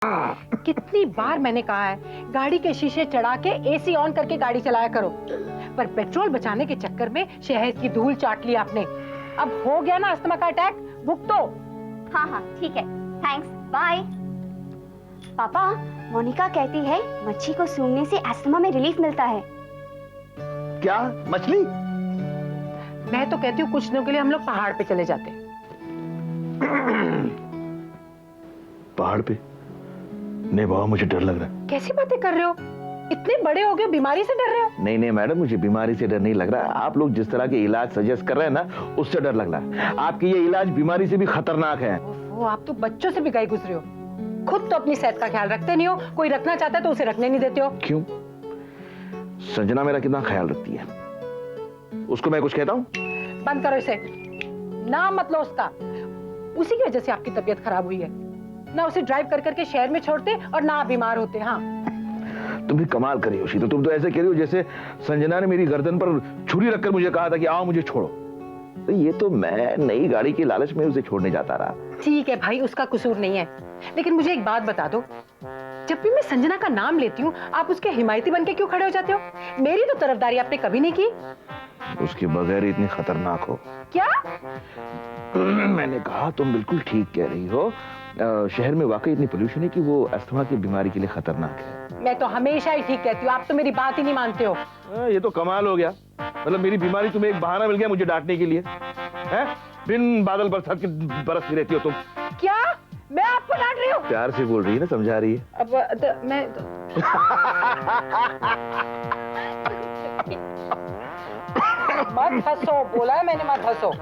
कितनी बार मैंने कहा है गाड़ी के शीशे चढ़ा के एसी ऑन करके गाड़ी चलाया करो, पर पेट्रोल बचाने के चक्कर में शहद की धूल चाट ली आपने। अब हो गया ना अस्थमा का अटैक, भुगतो। हाँ हाँ ठीक है, थैंक्स, बाय। पापा, मोनिका कहती है मच्छी को सूंघने से अस्थमा में रिलीफ मिलता है। क्या मछली? मैं तो कहती हूँ कुछ दिनों के लिए हम लोग पहाड़ पे चले जाते। पहाड़ पे? नहीं बाबा, मुझे डर लग रहा है। कैसी बातें कर रहे हो? इतने बड़े हो गए, बीमारी से डर रहे हो? नहीं नहीं मैडम, मुझे बीमारी से डर नहीं लग रहा। आप लोग जिस तरह के इलाज सजेस्ट कर रहे हैं ना, उससे डर लग रहा है। आपके ये इलाज बीमारी से भी खतरनाक है। वो आप तो बच्चों से भी गए गुजरे हो। खुद तो अपनी सेहत का ख्याल रखते नहीं हो, कोई रखना चाहता है तो उसे रखने नहीं देते हो। क्यों? संजना मेरा कितना ख्याल रखती है, उसको मैं कुछ कहता हूँ? बंद करो इसे, नाम मत लो उसका। उसी की वजह से आपकी तबीयत खराब हुई है। ना उसे ड्राइव कर करके शहर में छोड़ते और ना बीमार होते। हाँ, तुम भी कमाल करी हो शीतल, तुम तो ऐसे कह रही हो जैसे संजना ने मेरी गर्दन पर छुरी रखकर मुझे कहा था कि आओ मुझे छोड़ो। तो ये तो मैं नई गाड़ी की लालच में उसे छोड़ने जाता रहा। ठीक है भाई, उसका कसूर नहीं है, लेकिन मुझे एक बात बता दो, जब भी मैं संजना का नाम लेती हूँ आप उसके हिमायती बनके क्यों खड़े हो जाते हो? मेरी तो तरफदारी आपने कभी नहीं की। उसके बगैर इतनी खतरनाक हो? क्या? मैंने कहा तुम बिल्कुल ठीक कह रही हो। शहर में वाकई इतनी पोल्यूशन है कि वो अस्थमा की बीमारी के लिए खतरनाक है। मैं तो हमेशा ही ठीक कहती हूँ, आप तो मेरी बात ही नहीं मानते हो। ये तो कमाल हो गया, मतलब मेरी बीमारी तुम्हें एक बहाना मिल गया मुझे डांटने के लिए, हैं? बिन बादल बरसात के बरसती रहती हो तुम। क्या? मैं आपको डांट रही हूँ? प्यार से बोल रही है ना, समझा रही है। अब मैं मत हंसो, बोला है मैंने मत हंसो।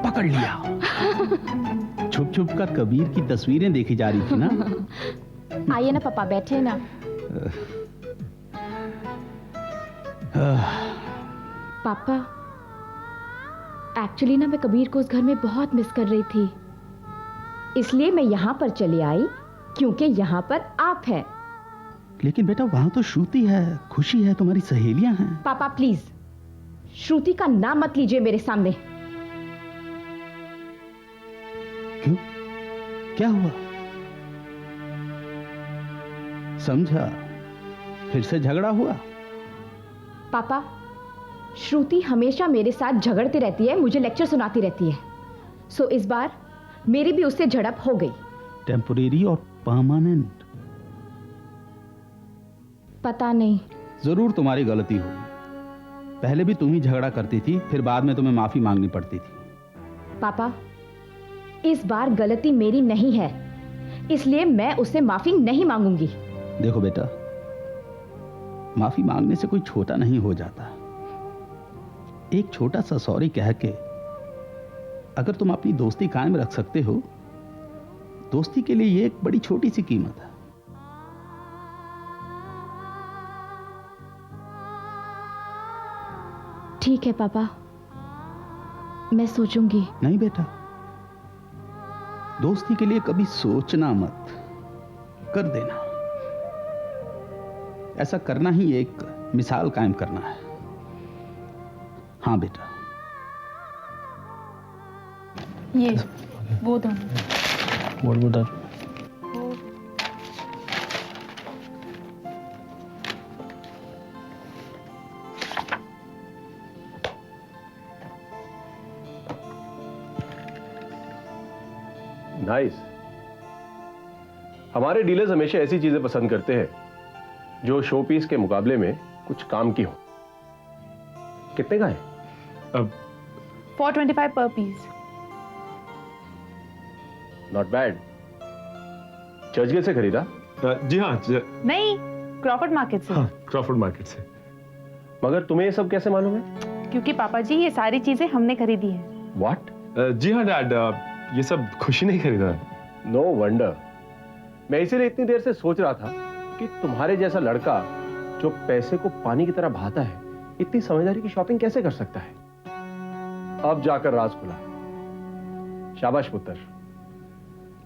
पकड़ लिया। छुप छुप कर कबीर की तस्वीरें देखी जा रही थी ना। आइए ना पापा, बैठे ना। पापा, एक्चुअली ना मैं कबीर को उस घर में बहुत मिस कर रही थी, इसलिए मैं यहाँ पर चली आई क्योंकि यहाँ पर आप हैं। लेकिन बेटा वहां तो श्रुति है, खुशी है, तुम्हारी सहेलियां हैं। पापा प्लीज श्रुति का नाम मत लीजिए मेरे सामने। क्यों? क्या हुआ? समझा, फिर से झगड़ा हुआ? पापा, श्रुति हमेशा मेरे साथ झगड़ती रहती है, मुझे लेक्चर सुनाती रहती है, सो इस बार मेरी भी उससे झड़प हो गई। टेम्परेरी और परमानेंट? पता नहीं। जरूर तुम्हारी गलती होगी। पहले भी तुम ही झगड़ा करती थी, फिर बाद में तुम्हें माफी मांगनी पड़ती थी। पापा, इस बार गलती मेरी नहीं है, इसलिए मैं उससे माफी नहीं मांगूंगी। देखो बेटा, माफी मांगने से कोई छोटा नहीं हो जाता। एक छोटा सा सॉरी कह के अगर तुम अपनी दोस्ती कायम रख सकते हो, दोस्ती के लिए ये एक बड़ी छोटी सी कीमत है। ठीक है पापा, मैं सोचूंगी। नहीं बेटा, दोस्ती के लिए कभी सोचना मत, कर देना। ऐसा करना ही एक मिसाल कायम करना है। हाँ बेटा। ये वो दोनों। नाइस। हमारे डीलर्स हमेशा ऐसी चीजें पसंद करते हैं जो शो पीस के मुकाबले में कुछ काम की हो। कितने का है? अब 425 पर पीस। Not bad. चर्चगेट से खरीदा? जी हाँ। नहीं, क्रॉफर्ड मार्केट से। हाँ, क्रॉफर्ड मार्केट से। मगर तुम्हें ये सब कैसे मालूम है? क्योंकि पापा जी ये सारी चीजें हमने खरीदी है। व्हाट? जी हाँ डैड, ये सब खुशी नहीं खरीदा। No wonder. मैं इसीलिए इतनी देर से सोच रहा था कि तुम्हारे जैसा लड़का जो पैसे को पानी की तरह बहाता है इतनी समझदारी की शॉपिंग कैसे कर सकता है? अब जाकर राज खुला। शाबाश पुत्र।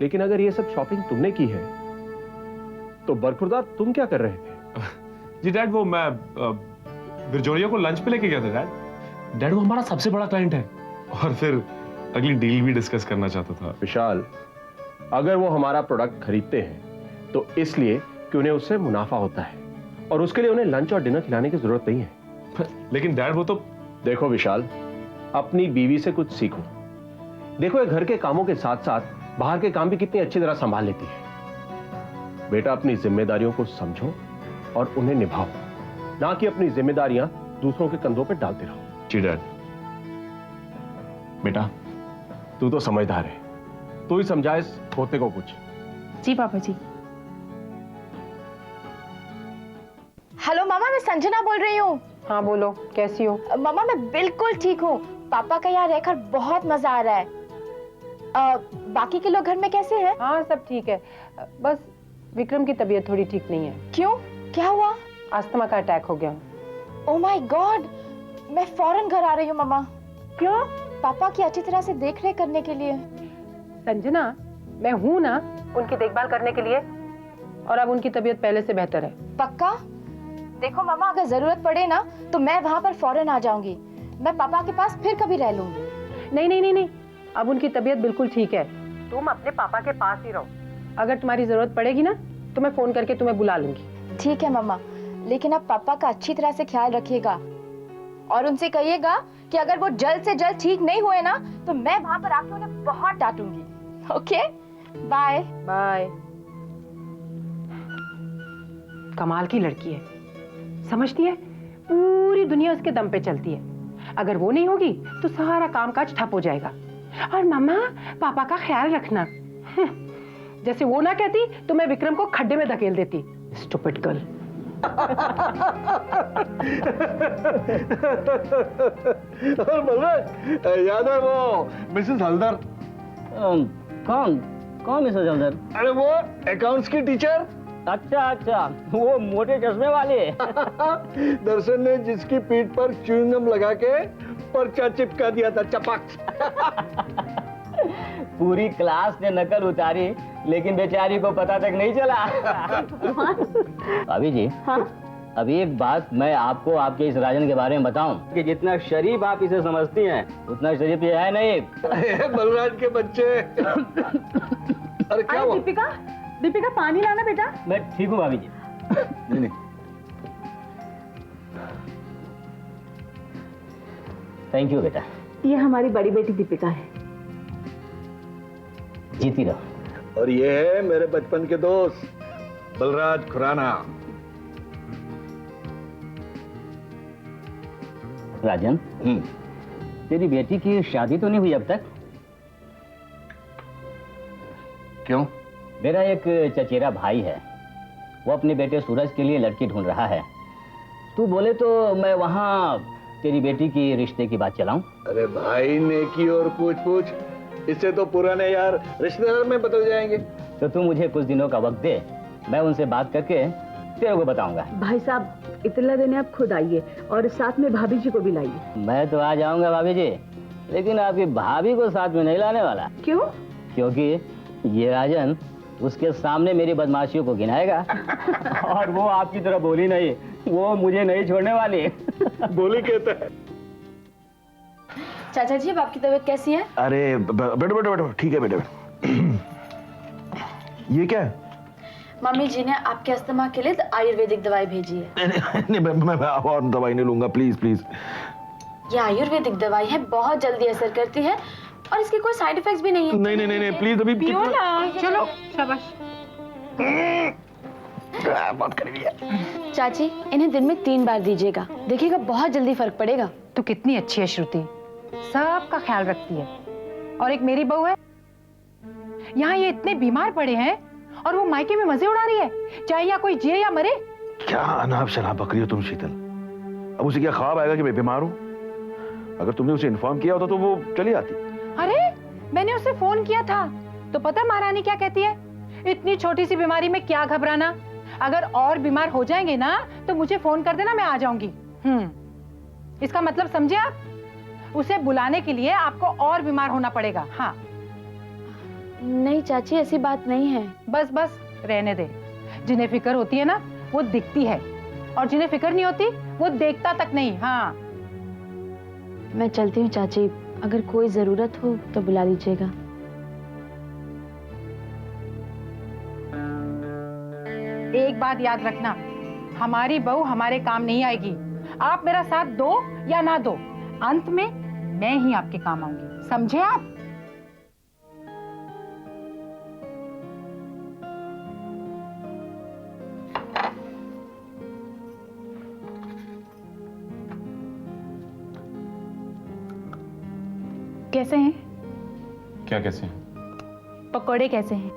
लेकिन अगर ये सब शॉपिंग तुमने की है तो बरखुरदार तुम क्या कर रहे थे? जी डैड, वो मैं बिरजोरिया को लंच पे लेके गया था डैड। डैड वो हमारा सबसे बड़ा क्लाइंट है और फिर अगली डील भी डिस्कस करना चाहता था। विशाल, अगर वो हमारा प्रोडक्ट खरीदते हैं तो इसलिए कि उन्हें उससे मुनाफा होता है और उसके लिए उन्हें लंच और डिनर खिलाने की जरूरत नहीं है। लेकिन डैड वो तो देखो विशाल, अपनी बीवी से कुछ सीखो। देखो ये घर के कामों के साथ साथ बाहर के काम भी कितनी अच्छी तरह संभाल लेती है। बेटा, अपनी जिम्मेदारियों को समझो और उन्हें निभाओ, ना कि अपनी जिम्मेदारियां दूसरों के कंधों पर डालते रहो। जी डैड। बेटा, तू तो समझदार है, तू ही समझा इस पोते को कुछ। जी पापा जी। हेलो मामा, मैं संजना बोल रही हूँ। हाँ बोलो, कैसी हो? मामा मैं बिल्कुल ठीक हूँ। पापा का यहाँ रहकर बहुत मजा आ रहा है। बाकी के लोग घर में कैसे हैं? हाँ सब ठीक है, बस विक्रम की तबीयत थोड़ी ठीक नहीं है। क्यों, क्या हुआ? अस्थमा का अटैक हो गया। ओह माय गॉड, मैं फौरन घर आ रही हूँ मामा। क्यों? पापा की अच्छी तरह से देख रेख करने के लिए। संजना, मैं हूं ना उनकी देखभाल करने के लिए, और अब उनकी तबीयत पहले से बेहतर है। पक्का? देखो मामा, अगर जरूरत पड़े ना तो मैं वहाँ पर फौरन आ जाऊंगी। मैं पापा के पास फिर कभी रह लूंगी। नहीं नहीं नहीं नहीं, अब उनकी तबीयत बिल्कुल ठीक है। तुम अपने पापा के पास ही रहो। अगर तुम्हारी जरूरत पड़ेगी ना तो मैं फोन करके तुम्हें बुला लूंगी। ठीक है मामा, लेकिन अब पापा का अच्छी तरह से ख्याल रखिएगा और उनसे कहिएगा कि अगर वो जल्द से जल्द ठीक नहीं हुए ना तो मैं वहाँ पर आके उन्हें बहुत डांटूंगी। Okay, bye bye. कमाल की लड़की है, समझती है पूरी दुनिया उसके दम पे चलती है। अगर वो नहीं होगी तो सारा कामकाज ठप हो जाएगा। और मम्मा, पापा का ख्याल रखना। जैसे वो ना कहती तो मैं विक्रम को खड्डे में धकेल देती। Stupid girl. और बलराज, याद है वो मिसेस हल्दर? कौन कौन मिसेस हल्दर? अरे वो अकाउंट्स की टीचर। अच्छा अच्छा, वो मोटे चश्मे वाले। दर्शन ने जिसकी पीठ पर च्युइंगम लगा के पर्चा चिपका दिया था, चपक। पूरी क्लास ने नकल उतारी लेकिन बेचारी को पता तक नहीं चला। भाभी जी, हाँ? अभी एक बात मैं आपको आपके इस राजन के बारे में बताऊं कि जितना शरीफ आप इसे समझती हैं उतना शरीफ ये है नहीं। बलराज के बच्चे। अरे क्या हुआ? दीपिका, दीपिका पानी लाना बेटा। मैं ठीक हूँ भाभी जी। नहीं। थैंक यू बेटा। ये हमारी बड़ी बेटी दीपिका है। जीती रहो। और ये है मेरे बचपन के दोस्त बलराज खुराना। राजन, तेरी बेटी की शादी तो नहीं हुई अब तक? क्यों? मेरा एक चचेरा भाई है, वो अपने बेटे सूरज के लिए लड़की ढूंढ रहा है। तू बोले तो मैं वहाँ तेरी बेटी की रिश्ते की बात चलाऊं? अरे भाई ने की और पूछ इससे तो पुराने यार रिश्तेदार में बदल जाएंगे। तो तू मुझे कुछ दिनों का वक्त दे, मैं उनसे बात करके तेरे को बताऊंगा। भाई साहब, इतला देने आप खुद आइए और साथ में भाभी जी को भी लाइए। मैं तो आ जाऊंगा भाभी जी, लेकिन आपकी भाभी को साथ में नहीं लाने वाला। क्यों? क्योंकि ये राजन उसके सामने मेरी बदमाशियों को गिनाएगा। और वो आपकी तरह बोली नहीं, वो मुझे नहीं छोड़ने वाली। बोली कहता है। चाचा जी, अब आपकी तबीयत कैसी है? अरे बैठो बैठो बैठो, ठीक है बेटे। ये क्या है? मम्मी जी ने आपके अस्थमा के लिए आयुर्वेदिक दवाई भेजी है। नहीं, मैं और दवाई नहीं लूंगा, प्लीज प्लीज। ये आयुर्वेदिक दवाई है, बहुत जल्दी असर करती है और इसके कोई साइड इफेक्ट्स भी नहीं है। नहीं नहीं नहीं प्लीज, अभी पियो ना, चलो शाबाश। बात कर रही है। चाची, इन्हें दिन में 3 बार दीजिएगा, देखिएगा बहुत जल्दी फर्क पड़ेगा। तो कितनी अच्छी है श्रुति, सबका ख्याल रखती है। और एक मेरी बहू है, यहाँ ये इतने बीमार पड़े हैं और वो मायके में मजे उड़ा रही है, चाहे यहाँ कोई जिए या मरे। क्या अनाप शनाप बक रही हो तुम शीतल? अब उसे क्या ख्वाब आएगा कि मैं बीमार हूँ? अगर तुमने उसे इन्फॉर्म किया होता तो वो चली आती। अरे मैंने उसे फोन किया था तो पता महारानी क्या कहती है, इतनी छोटी सी बीमारी में क्या घबराना, अगर और बीमार हो जाएंगे ना तो मुझे फोन कर देना, मैं आ जाऊंगी। इसका मतलब समझे आप? उसे बुलाने के लिए आपको और बीमार होना पड़ेगा। हाँ नहीं चाची, ऐसी बात नहीं है। बस बस रहने दे। जिन्हें फिक्र होती है ना वो दिखती है, और जिन्हें फिक्र नहीं होती वो देखता तक नहीं। हाँ मैं चलती हूँ चाची, अगर कोई जरूरत हो तो बुला लीजिएगा। एक बात याद रखना, हमारी बहू हमारे काम नहीं आएगी। आप मेरा साथ दो या ना दो, अंत में मैं ही आपके काम आऊंगी, समझे आप? कैसे हैं? क्या कैसे हैं? पकौड़े कैसे हैं?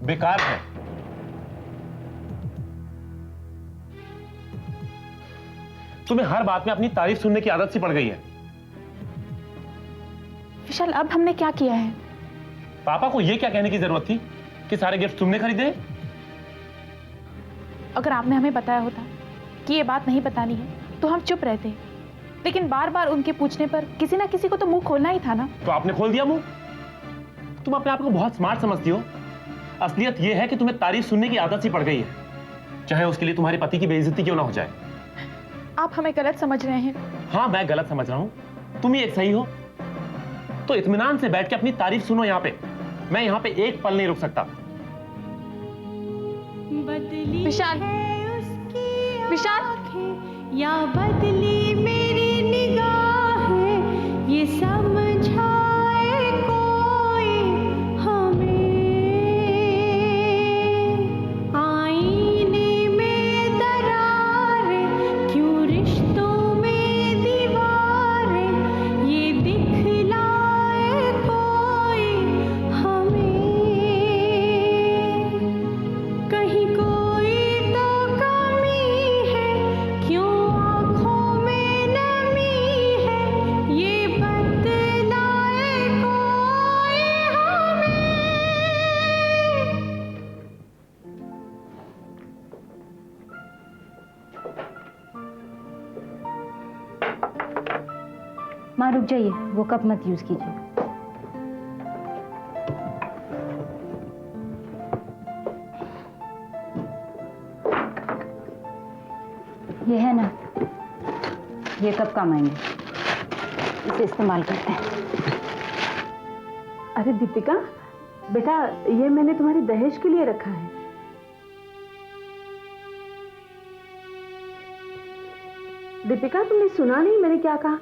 बेकार है। तुम्हें हर बात में अपनी तारीफ सुनने की आदत सी पड़ गई है। विशाल, अब हमने क्या किया है? पापा को यह क्या कहने की जरूरत थी कि सारे गिफ्ट तुमने खरीदे? अगर आपने हमें बताया होता कि ये बात नहीं बतानी है तो हम चुप रहते, लेकिन बार बार उनके पूछने पर किसी ना किसी को तो मुंह खोलना ही था ना। तो आपने खोल दिया मुंह। तुम अपने आप को बहुत स्मार्ट समझती हो। असलियत यह है कि तुम्हें तारीफ सुनने की आदत सी पड़ गई है, चाहे उसके लिए तुम्हारे पति की बेइज्जती क्यों ना हो जाए। आप हमें गलत समझ रहे हैं। हाँ, मैं गलत समझ रहा हूं, तुम ही एक सही हो। तो इत्मीनान से बैठ के अपनी तारीफ सुनो। यहां पे मैं यहां पे एक पल नहीं रुक सकता। विशाल, विशाल, या बदली मेरी निगाहें, ये समझाए कोई हमें। आईने में दरारें, क्यों रिश्तों में दीवारें, ये दिखलाए कोई हमें। कहीं कोई तो कमी है, क्यों आँखों में नमी है, ये बतलाए कोई हमें। माँ रुक जाइए, वो कप मत यूज कीजिए। ये है ना, ये कब काम आएंगे, इसे इस्तेमाल करते हैं। अरे दीपिका बेटा, ये मैंने तुम्हारे दहेज के लिए रखा है। दीपिका तुमने सुना नहीं मैंने क्या कहा?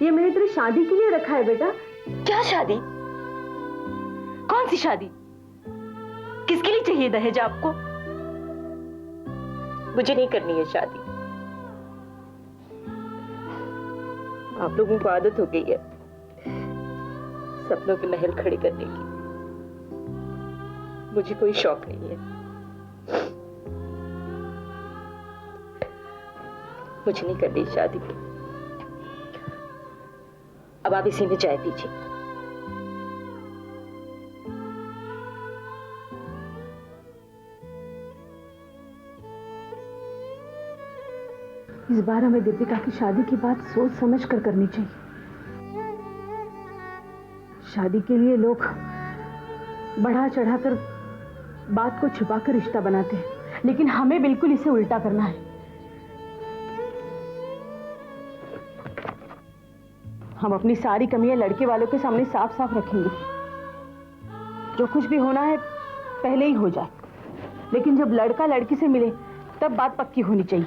ये मैंने तेरी शादी के लिए रखा है बेटा। क्या शादी? कौन सी शादी? किसके लिए चाहिए दहेज आपको? मुझे नहीं करनी है शादी। आप लोगों को आदत हो गई है सपनों के महल खड़े करने की। मुझे कोई शौक नहीं है। मुझे नहीं करनी शादी की। अब आप इसी में चाय पीजिए। इस बार हमें दीपिका की शादी की बात सोच समझ कर करनी चाहिए। शादी के लिए लोग बढ़ा चढ़ाकर बात को छुपाकर रिश्ता बनाते हैं, लेकिन हमें बिल्कुल इसे उल्टा करना है। हम अपनी सारी कमियां लड़के वालों के सामने साफ साफ रखेंगे। जो कुछ भी होना है पहले ही हो जाए, लेकिन जब लड़का लड़की से मिले तब बात पक्की होनी चाहिए।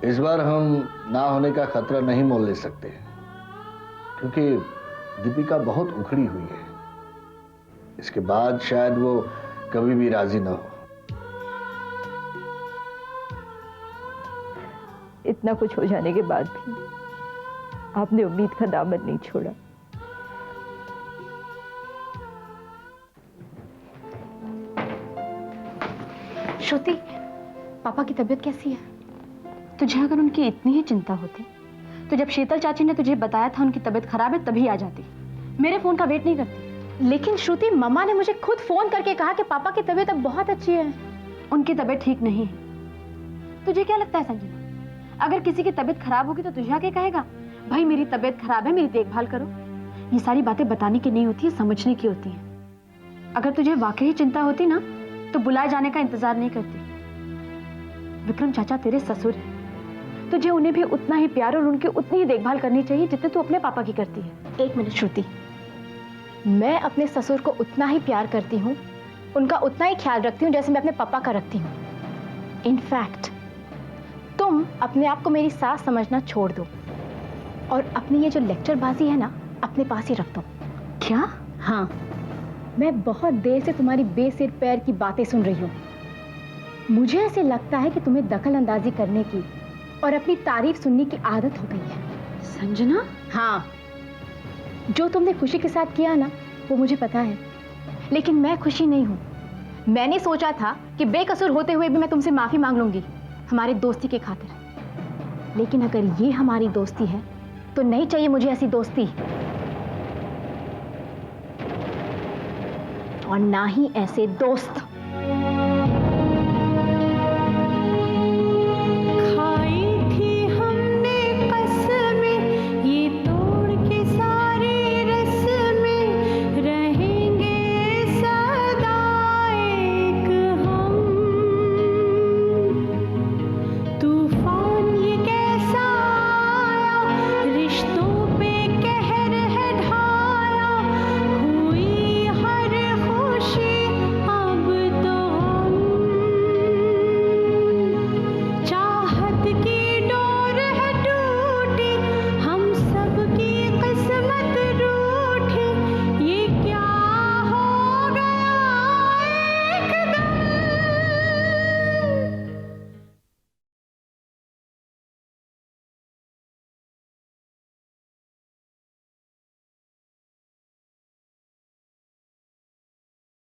इस बार हम ना होने का खतरा नहीं मोल ले सकते, क्योंकि दीपिका बहुत उखड़ी हुई है। इसके बाद शायद वो कभी भी राजी ना हो। इतना कुछ हो जाने के बाद भी आपने उम्मीद का दामन नहीं छोड़ा। श्रुति, पापा की तबीयत कैसी है? तुझे अगर उनकी इतनी ही चिंता होती तो जब शीतल चाची ने तुझे बताया था उनकी तबीयत खराब है तभी आ जाती। मेरे फोन का वेट नहीं करती। लेकिन श्रुति, मम्मा ने मुझे खुद फोन करके कहा कि पापा की तबीयत अब बहुत अच्छी है। उनकी तबीयत ठीक नहीं है। तुझे क्या लगता है संजना, अगर किसी की तबीयत खराब होगी तो तुझे आके कहेगा भाई मेरी तबीयत खराब है, मेरी देखभाल करो? ये सारी बातें बताने की नहीं होती है, समझने की होती है। अगर तुझे वाकई चिंता होती ना तो बुलाए जाने का इंतजार नहीं करती। विक्रम चाचा तेरे ससुर हैं, तुझे उन्हें भी उतना ही प्यार और उनकी उतनी ही देखभाल करनी चाहिए जितने तू अपने पापा की करती है। एक मिनट श्रुति, मैं अपने ससुर को उतना ही प्यार करती हूँ, उनका उतना ही ख्याल रखती हूँ जैसे मैं अपने पापा का रखती हूँ। इनफैक्ट तुम अपने आप को मेरी सास समझना छोड़ दो और अपनी ये जो लेक्चरबाजी है ना अपने पास ही रख दो। क्या? हाँ, मैं बहुत देर से तुम्हारी बेसिर पैर की बातें सुन रही हूँ। मुझे ऐसे लगता है कि तुम्हें दखल अंदाजी करने की और अपनी तारीफ सुनने की आदत हो गई है। संजना? हाँ, जो तुमने खुशी के साथ किया ना वो मुझे पता है, लेकिन मैं खुशी नहीं हूँ। मैंने सोचा था कि बेकसूर होते हुए भी मैं तुमसे माफी मांग लूंगी हमारे दोस्ती के खातिर, लेकिन अगर ये हमारी दोस्ती है तो नहीं चाहिए मुझे ऐसी दोस्ती, और ना ही ऐसे दोस्त।